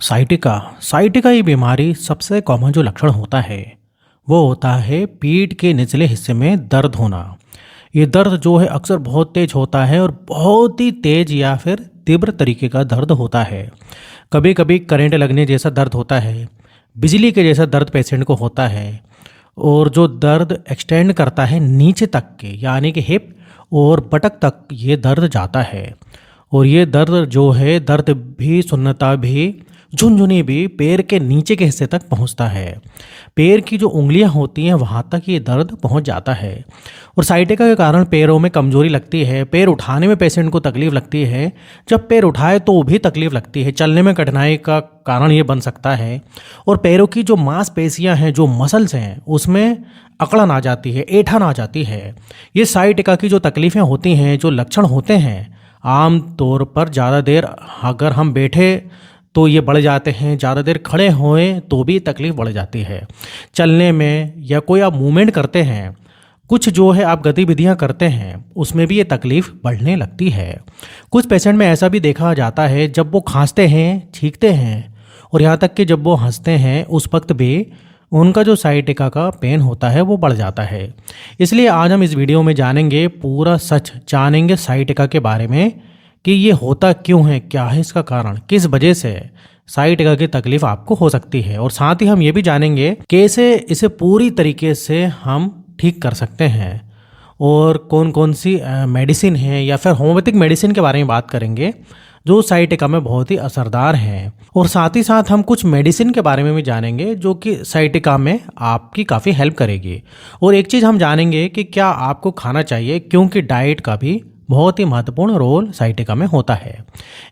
Sciatica sciatica ये बीमारी सबसे कॉमन जो लक्षण होता है वो होता है पीठ के निचले हिस्से में दर्द होना। ये दर्द जो है अक्सर बहुत तेज होता है और बहुत ही तेज या फिर तीव्र तरीके का दर्द होता है। कभी कभी करंट लगने जैसा दर्द होता है, बिजली के जैसा दर्द पेशेंट को होता है। और जो दर्द एक्सटेंड करता है नीचे तक के यानी कि हिप और बटक तक ये दर्द जाता है। और ये दर्द जो है दर्द भी सुन्नता भी झुनझुनी भी पैर के नीचे के हिस्से तक पहुंचता है। पैर की जो उंगलियां होती हैं वहां तक ये दर्द पहुंच जाता है। और साइटिका के कारण पैरों में कमजोरी लगती है, पैर उठाने में पेशेंट को तकलीफ लगती है। जब पैर उठाए तो भी तकलीफ लगती है, चलने में कठिनाई का कारण ये बन सकता है। और पैरों की जो मांसपेशियां हैं, जो मसल्स हैं, उसमें अकड़न आ जाती है, ऐंठन आ जाती है। ये साइटिका की जो तकलीफें होती हैं, जो लक्षण होते हैं, आम तौर पर ज़्यादा देर अगर हम बैठे तो ये बढ़ जाते हैं, ज़्यादा देर खड़े होए तो भी तकलीफ बढ़ जाती है। चलने में या कोई आप मूवमेंट करते हैं, कुछ जो है आप गतिविधियां करते हैं, उसमें भी ये तकलीफ बढ़ने लगती है। कुछ पेशेंट में ऐसा भी देखा जाता है जब वो खांसते हैं, छींकते हैं और यहाँ तक कि जब वो हंसते हैं उस वक्त भी उनका जो साइटिका का पेन होता है वो बढ़ जाता है। इसलिए आज हम इस वीडियो में जानेंगे, पूरा सच जानेंगे साइटिका के बारे में कि ये होता क्यों है, क्या है इसका कारण, किस वजह से साइटिका की तकलीफ आपको हो सकती है। और साथ ही हम ये भी जानेंगे कैसे इसे पूरी तरीके से हम ठीक कर सकते हैं और कौन कौन सी मेडिसिन है या फिर होम्योपैथिक मेडिसिन के बारे में बात करेंगे जो साइटिका में बहुत ही असरदार हैं। और साथ ही साथ हम कुछ मेडिसिन के बारे में भी जानेंगे जो कि साइटिका में आपकी काफ़ी हेल्प करेगी। और एक चीज़ हम जानेंगे कि क्या आपको खाना चाहिए, क्योंकि डाइट का भी बहुत ही महत्वपूर्ण रोल साइटिका में होता है।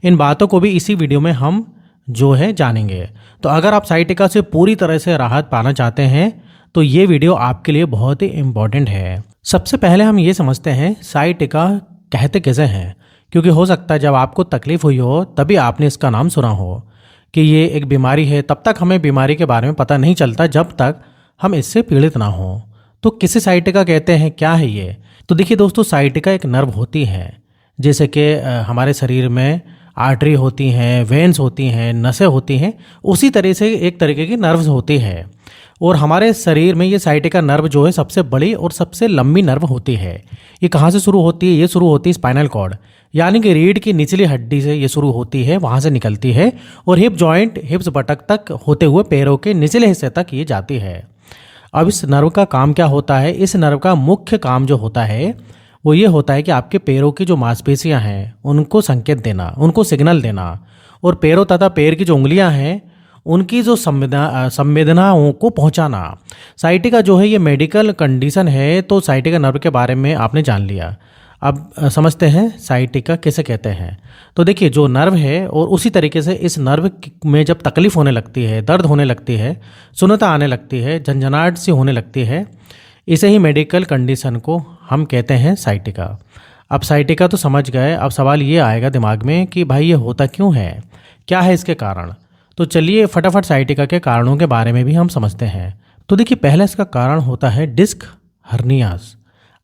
इन बातों को भी इसी वीडियो में हम जो है जानेंगे। तो अगर आप साइटिका से पूरी तरह से राहत पाना चाहते हैं तो ये वीडियो आपके लिए बहुत ही इम्पॉर्टेंट है। सबसे पहले हम ये समझते हैं साइटिका कहते कैसे हैं, क्योंकि हो सकता है जब आपको तकलीफ हुई हो तभी आपने इसका नाम सुना हो कि ये एक बीमारी है। तब तक हमें बीमारी के बारे में पता नहीं चलता जब तक हम इससे पीड़ित ना हो। तो किसे साइटिका कहते हैं, क्या है ये? तो देखिए दोस्तों, साइटिका एक नर्व होती है, जैसे कि हमारे शरीर में आर्टरी होती हैं, वेन्स होती हैं, नसें होती हैं, उसी तरह से एक तरीके की नर्व्स होती है। और हमारे शरीर में ये साइटिका नर्व जो है सबसे बड़ी और सबसे लंबी नर्व होती है। ये कहाँ से शुरू होती है? ये शुरू होती है स्पाइनल कॉर्ड यानी कि रीढ़ की निचली हड्डी से ये शुरू होती है, वहाँ से निकलती है और हिप जॉइंट, हिप्स बटक तक होते हुए पैरों के निचले हिस्से तक ये जाती है। अब इस नर्व का काम क्या होता है? इस नर्व का मुख्य काम जो होता है वो ये होता है कि आपके पैरों की जो मांसपेशियां हैं उनको संकेत देना, उनको सिग्नल देना। और पैरों तथा पैर की जो उंगलियां हैं उनकी जो संवेदनाओं को पहुंचाना। साइटिका जो है ये मेडिकल कंडीशन है। तो साइटिका नर्व के बारे में आपने जान लिया। अब समझते हैं साइटिका किसे कहते हैं। तो देखिए, जो नर्व है और उसी तरीके से इस नर्व में जब तकलीफ होने लगती है, दर्द होने लगती है, सुन्नता आने लगती है, झंझनाहट सी होने लगती है, इसे ही मेडिकल कंडीशन को हम कहते हैं साइटिका। अब साइटिका तो समझ गए, अब सवाल ये आएगा दिमाग में कि भाई ये होता क्यों है, क्या है इसके कारण। तो चलिए फटाफट साइटिका के कारणों के बारे में भी हम समझते हैं। तो देखिए, पहला इसका कारण होता है डिस्क हर्नियास।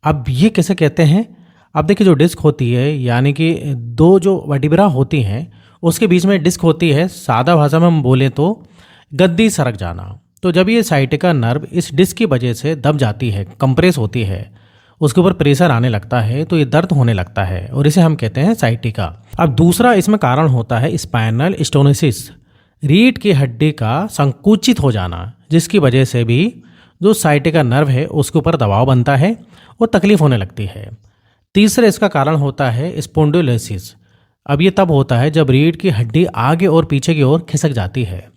अब ये कैसे कहते हैं? अब देखिए, जो डिस्क होती है यानी कि दो जो वर्टिब्रा होती हैं उसके बीच में डिस्क होती है। सादा भाषा में हम बोले तो गद्दी सरक जाना। तो जब ये साइटिका नर्व इस डिस्क की वजह से दब जाती है, कंप्रेस होती है, उसके ऊपर प्रेशर आने लगता है तो ये दर्द होने लगता है और इसे हम कहते हैं साइटिका। अब दूसरा इसमें कारण होता है स्पाइनल स्टोनोसिस, रीढ़ की हड्डी का संकुचित हो जाना, जिसकी वजह से भी जो साइटिका नर्व है उसके ऊपर दबाव बनता है और तकलीफ होने लगती है। तीसरा इसका कारण होता है स्पोंडिलोसिस। अब ये तब होता है जब रीढ़ की हड्डी आगे और पीछे की ओर खिसक जाती है।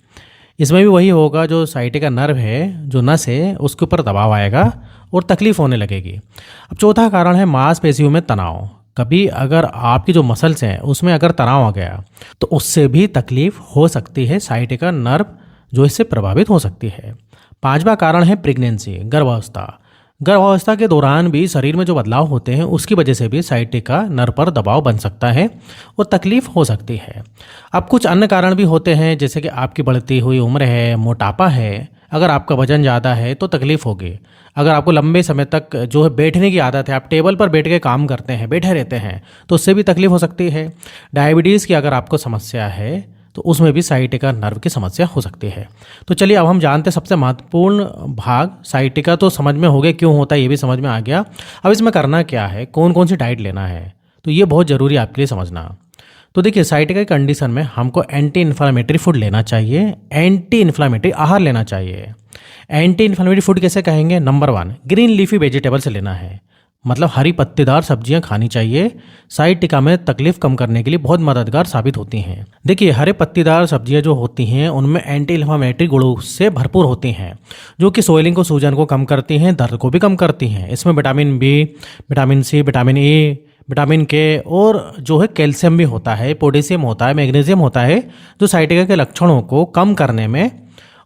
इसमें भी वही होगा, जो साइटिका नर्व है, जो नस है, उसके ऊपर दबाव आएगा और तकलीफ होने लगेगी। अब चौथा कारण है मांसपेशियों में तनाव। कभी अगर आपकी जो मसल्स हैं उसमें अगर तनाव आ गया तो उससे भी तकलीफ हो सकती है, साइटिका नर्व जो इससे प्रभावित हो सकती है। पांचवा कारण है प्रेगनेंसी, गर्भावस्था। गर्भावस्था के दौरान भी शरीर में जो बदलाव होते हैं उसकी वजह से भी साइटिका नर्व पर दबाव बन सकता है और तकलीफ हो सकती है। अब कुछ अन्य कारण भी होते हैं, जैसे कि आपकी बढ़ती हुई उम्र है, मोटापा है, अगर आपका वजन ज़्यादा है तो तकलीफ होगी। अगर आपको लंबे समय तक जो है बैठने की आदत है, आप टेबल पर बैठ के काम करते हैं, बैठे रहते हैं, तो उससे भी तकलीफ हो सकती है। डायबिटीज़ की अगर आपको समस्या है तो उसमें भी साइटिका नर्व की समस्या हो सकती है। तो चलिए अब हम जानते हैं सबसे महत्वपूर्ण भाग। साइटिका तो समझ में हो गया क्यों होता है, ये भी समझ में आ गया। अब इसमें करना क्या है, कौन कौन सी डाइट लेना है, तो ये बहुत ज़रूरी है आपके लिए समझना। तो देखिए साइटिका की कंडीशन में हमको एंटी इन्फ्लामेटरी फूड लेना चाहिए, एंटी इन्फ्लामेटरी आहार लेना चाहिए। एंटी इन्फ्लामेटरी फूड कैसे कहेंगे? नंबर 1, ग्रीन लीफी वेजिटेबल से लेना है, मतलब हरी पत्तेदार सब्जियां खानी चाहिए। साइटिका में तकलीफ कम करने के लिए बहुत मददगार साबित होती हैं। देखिए हरे पत्तेदार सब्जियां जो होती हैं उनमें एंटी इन्फ्लामेटरी गुणों से भरपूर होती हैं, जो कि सोइलिंग को, सूजन को कम करती हैं, दर्द को भी कम करती हैं। इसमें vitamin B, vitamin C, vitamin A, vitamin K और जो है कैल्शियम भी होता है, पोटेशियम होता है, मैग्नीशियम होता है, जो साइटिका के लक्षणों को कम करने में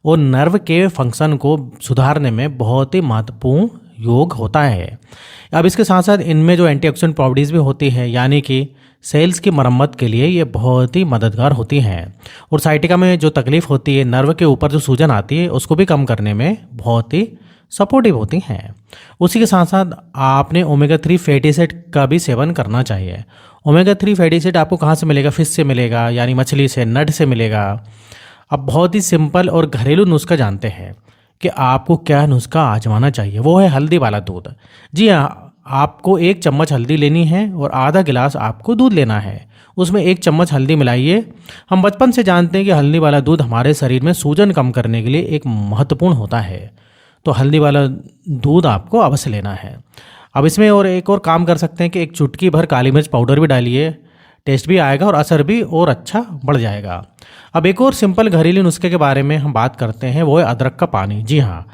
और नर्व के फंक्शन को सुधारने में बहुत ही महत्वपूर्ण योग होता है। अब इसके साथ साथ इनमें जो एंटीऑक्सीडेंट प्रॉपर्टीज़ भी होती है, यानी कि सेल्स की मरम्मत के लिए ये बहुत ही मददगार होती हैं। और साइटिका में जो तकलीफ़ होती है, नर्व के ऊपर जो सूजन आती है, उसको भी कम करने में बहुत ही सपोर्टिव होती हैं। उसी के साथ साथ आपने ओमेगा 3 फैटी एसिड का भी सेवन करना चाहिए। ओमेगा 3 फैटी एसिड आपको कहाँ से मिलेगा? फिश से मिलेगा, यानी मछली से, नट से मिलेगा। अब बहुत ही सिंपल और घरेलू नुस्खा जानते हैं कि आपको क्या नुस्खा आजमाना चाहिए, वो है हल्दी वाला दूध। जी हाँ, आपको 1 चम्मच हल्दी लेनी है और आधा गिलास आपको दूध लेना है, उसमें 1 चम्मच हल्दी मिलाइए। हम बचपन से जानते हैं कि हल्दी वाला दूध हमारे शरीर में सूजन कम करने के लिए एक महत्वपूर्ण होता है, तो हल्दी वाला दूध आपको अवश्य लेना है। अब इसमें और एक और काम कर सकते हैं कि 1 चुटकी भर काली मिर्च पाउडर भी डालिए, टेस्ट भी आएगा और असर भी और अच्छा बढ़ जाएगा। अब एक और सिंपल घरेलू नुस्खे के बारे में हम बात करते हैं, वो है अदरक का पानी। जी हाँ,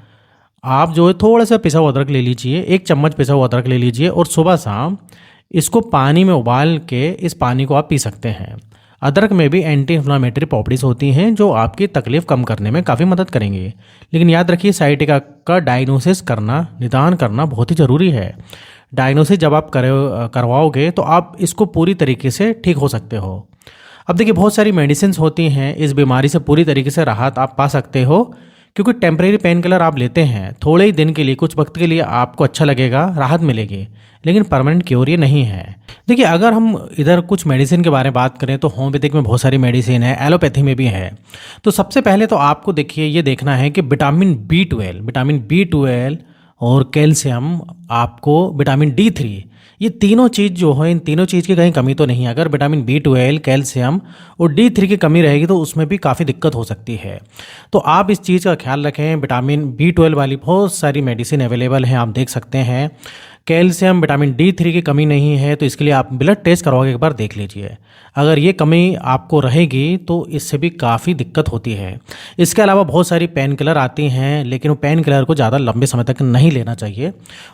आप जो है थोड़ा सा पिसा हुआ अदरक ले लीजिए, 1 चम्मच पिसा हुआ अदरक ले लीजिए और सुबह शाम इसको पानी में उबाल के इस पानी को आप पी सकते हैं। अदरक में भी एंटी इन्फ्लामेटरी प्रॉपर्टीज होती हैं जो आपकी तकलीफ कम करने में काफ़ी मदद करेंगे। लेकिन याद रखिए साइटिका का डायग्नोसिस करना, निदान करना बहुत ही ज़रूरी है। डायग्नोसिस जब आप करवाओगे तो आप इसको पूरी तरीके से ठीक हो सकते हो। अब देखिए बहुत सारी मेडिसिन होती हैं, इस बीमारी से पूरी तरीके से राहत आप पा सकते हो, क्योंकि टेम्परेरी पेन किलर आप लेते हैं थोड़े ही दिन के लिए, कुछ वक्त के लिए आपको अच्छा लगेगा, राहत मिलेगी, लेकिन परमानेंट क्योर ये नहीं है। देखिए अगर हम इधर कुछ मेडिसिन के बारे में बात करें तो होम्योपैथिक में बहुत सारी मेडिसिन है, एलोपैथी में भी है। तो सबसे पहले तो आपको देखिए ये देखना है कि विटामिन B12 और कैल्शियम, आपको विटामिन D3, ये तीनों चीज़ जो है, इन तीनों चीज़ की कहीं कमी तो नहीं है। अगर विटामिन B12, कैल्शियम और D3 की कमी रहेगी तो उसमें भी काफ़ी दिक्कत हो सकती है। तो आप इस चीज़ का ख्याल रखें। विटामिन B12 वाली बहुत सारी मेडिसिन अवेलेबल हैं, आप देख सकते हैं। कैल्शियम, विटामिन D3 की कमी नहीं है तो इसके लिए आप ब्लड टेस्ट करवा के एक बार देख लीजिए। अगर ये कमी आपको रहेगी तो इससे भी काफ़ी दिक्कत होती है। इसके अलावा बहुत सारी पेन किलर आती हैं, लेकिन वो पेन किलर को ज़्यादा लंबे समय तक नहीं लेना चाहिए।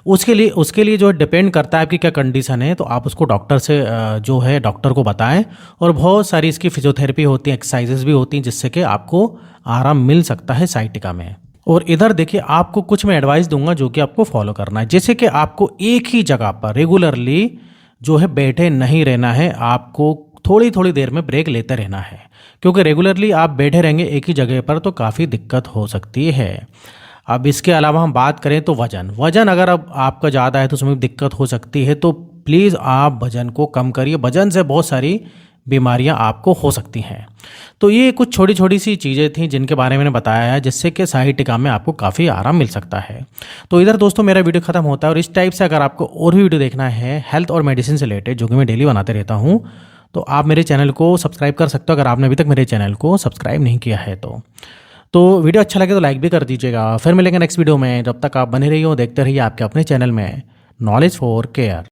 उसके लिए जो डिपेंड करता है आपकी क्या कंडीशन है, तो आप उसको डॉक्टर से जो है डॉक्टर को बताएं। और बहुत सारी इसकी फिजियोथेरेपी होती है, एक्सरसाइजेज भी होती हैं, जिससे कि आपको आराम मिल सकता है साइटिका में। और इधर देखिए आपको कुछ मैं एडवाइस दूंगा जो कि आपको फॉलो करना है। जैसे कि आपको एक ही जगह पर रेगुलरली जो है बैठे नहीं रहना है, आपको थोड़ी थोड़ी देर में ब्रेक लेते रहना है, क्योंकि रेगुलरली आप बैठे रहेंगे एक ही जगह पर तो काफ़ी दिक्कत हो सकती है। अब इसके अलावा हम बात करें तो वजन अगर अब आपका ज़्यादा है तो उसमें भी दिक्कत हो सकती है, तो प्लीज़ आप वजन को कम करिए। वजन से बहुत सारी बीमारियां आपको हो सकती हैं। तो ये कुछ छोटी छोटी सी चीज़ें थी जिनके बारे में मैंने बताया है, जिससे कि साइटिका में आपको काफ़ी आराम मिल सकता है। तो इधर दोस्तों मेरा वीडियो खत्म होता है, और इस टाइप से अगर आपको और भी वीडियो देखना है हेल्थ और मेडिसिन से रिलेटेड, जो कि मैं डेली बनाते रहता हूँ, तो आप मेरे चैनल को सब्सक्राइब कर सकते हो अगर आपने अभी तक मेरे चैनल को सब्सक्राइब नहीं किया है तो वीडियो अच्छा लगे तो लाइक भी कर दीजिएगा। फिर मिलेंगे नेक्स्ट वीडियो में, जब तक आप बने रहिए देखते रहिए आपके अपने चैनल में नॉलेज फॉर केयर।